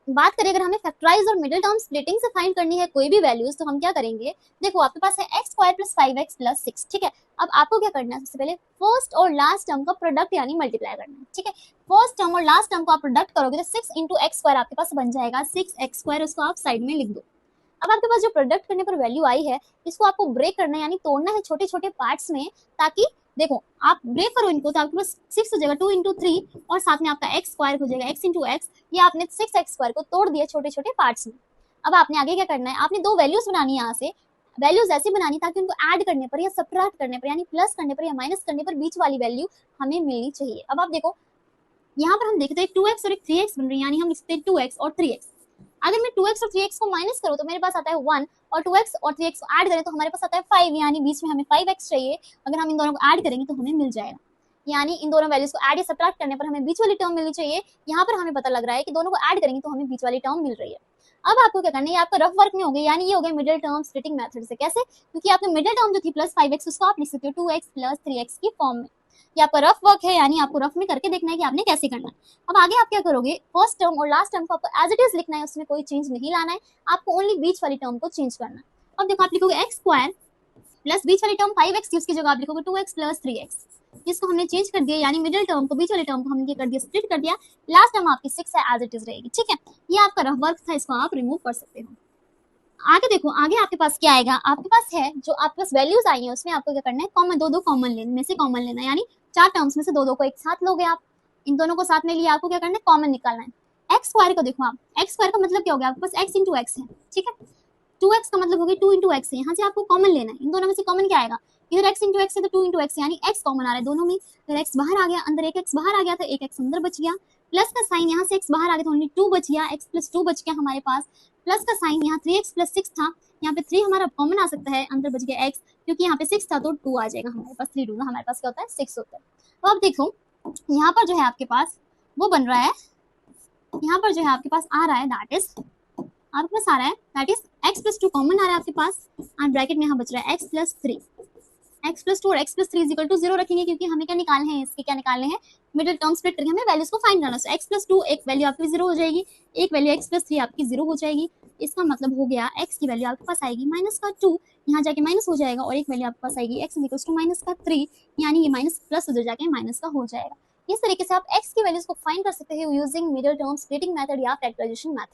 बात करें अगर हमें फैक्टराइज और मिडिल टर्म स्प्लिटिंग से फाइंड करनी है कोई भी वैल्यूज, तो हम क्या करेंगे, देखो आपके पास है x square plus 5x plus 6, ठीक है। अब आपको क्या करना है, सबसे पहले फर्स्ट और लास्ट टर्म का प्रोडक्ट यानी मल्टीप्लाई करना है, ठीक है। फर्स्ट टर्म और लास्ट टर्म को आप प्रोडक्ट करोगे तो 6 इंटू एक्स स्क्वायर आपके पास बन जाएगा 6x स्क्वायर, उसको आप साइड में लिख दो। अब आपके पास जो प्रोडक्ट करने पर वैल्यू आई है, इसको आपको ब्रेक करना है यानी तोड़ना है छोटे छोटे पार्ट्स में, ताकि देखो आप ब्रेक करो इनको तो आपके पास 6 हो जाएगा 2 इंटू 3 और साथ में आपका एक्स स्क्वायर हो जाएगा x इंटू एक्स। ये आपने 6x स्क्वायर को तोड़ दिया छोटे छोटे पार्ट्स में। अब आपने आगे क्या करना है, आपने दो वैल्यूज बनानी है यहाँ से। वैल्यूज ऐसी बनानी ताकि उनको ऐड करने पर या सब्ट्रैक्ट करने पर यानी प्लस करने पर या माइनस करने पर बीच वाली वैल्यू हमें मिलनी चाहिए। अब आप देखो यहाँ पर हम देखते हैं 2x और एक 3x बन रही है, यानी हम लिखते हैं 2x और 3x। अगर मैं 2x और 3x को माइनस करूँ तो मेरे पास आता है 1, और 2x और 3x को ऐड करें तो हमारे पास आता है 5, यानी बीच में हमें 5x चाहिए। अगर हम इन दोनों को ऐड करेंगे तो हमें मिल जाएगा, यानी इन दोनों वैल्यूज को ऐड या सब्ट्रैक्ट करने पर हमें बीच वाली टर्म मिलनी चाहिए। यहाँ पर हमें पता लग रहा है कि दोनों को ऐड करेंगे तो हमें बीच वाली टर्म मिल रही है। अब आपको क्या करना है, ये आपका रफ वर्क में हो गया, यानी ये हो गया मिडिल टर्म स्प्लिटिंग मेथड से। कैसे, क्योंकि आपने मिडिल टर्म जो थी प्लस 5x उसको आप लिख सकते हो 2x प्लस 3x की फॉर्म में। ये आपका रफ वर्क है, यानी आपको रफ में करके देखना है कि आपने कैसे करना है। अब आगे आप क्या करोगे, फर्स्ट टर्म और लास्ट टर्म को आपको एज इट इज लिखना है, उसमें कोई चेंज नहीं लाना है, आपको ओनली बीच वाली टर्म को चेंज करना है। अब देखो आप लिखोगे एक्स स्क्वायर प्लस बीच वाली टर्म 5x थी, उसकी जगह आप लिखोगे 2x प्लस 3x। जिसको हमने चेंज कर दिया, यानी मिडिल टर्म को बीच वाली टर्म को हमने कर दिया स्प्लिट कर दिया। लास्ट टर्म आपकी 6 है, एज इट इज रहेगी, ठीक है। ये आपका रफ वर्क था, इसको आप रिमूव कर सकते हो। आगे देखो, आगे आपके पास क्या आएगा, आपके पास है जो आपके पास वैल्यूज आई हैं उसमें आपको क्या करना है, कॉमन दो कॉमन लेने में से कॉमन लेना है, यानी चार टर्म्स में से दो को एक साथ लोगे आप। इन दोनों को साथ में लिए आपको क्या करना है, कॉमन निकालना है। एक्स स्क्वायर को देखो आप, एक्स स्क्वायर का मतलब क्या हो गया, आपके पास एक्स इंटू एक्स है, ठीक है। 2x का मतलब हो गया 2 इंटू एक्स है, यहाँ से आपको कॉमन लेना है। इन दोनों में से कॉमन क्या आएगा, इधर x इंटू एक्स है तो 2 इंटू एक्स, यानी x कॉमन आ रहा है दोनों में। इधर x बाहर आ गया, अंदर एक x बाहर आ गया तो एक x अंदर बच गया। प्लस का साइन, यहाँ से x बाहर आ गया तो ओनली 2 बच गया, x प्लस 2 बच गया हमारे पास। प्लस का साइन, यहाँ 3x प्लस 6 था, यहाँ पे 3 हमारा कॉमन आ सकता है, अंदर बच गया x, क्योंकि यहाँ पे 6 था तो 2 आ जाएगा हमारे पास, 3 2 हमारे पास क्या होता है 6 होता है। तो अब देखो यहाँ पर जो है आपके पास वो बन रहा है, यहाँ पर जो है आपके पास आ रहा है दैट इज आपके पास आ रहा है that is x plus 2 common आ रहा है आपके पास, एंड ब्रैकेट में यहाँ बच रहा है x प्लस 3। x प्लस 2 और x plus 3 is equal to 0 रखेंगे, क्योंकि हमें क्या निकालने हैं, इसके क्या निकालने हैं, मिडिल टर्म स्प्लिट करके हमें वैल्यूज को फाइंड करना है। x प्लस 2 एक वैल्यू आपकी 0 हो जाएगी, एक वैल्यू x प्लस 3 आपकी 0 हो जाएगी। इसका मतलब हो गया x की वैल्यू आपके पास आएगी माइनस का 2, यहाँ जाके माइनस हो जाएगा, और एक वैल्यू आपके पास आएगी x is equal to minus का 3, यानी ये माइनस प्लस उधर जाके माइनस का हो जाएगा। इस तरीके से आप x की वैल्यूज को फाइंड कर सकते हो using middle term splitting method या फैक्टराइजेशन मेथड।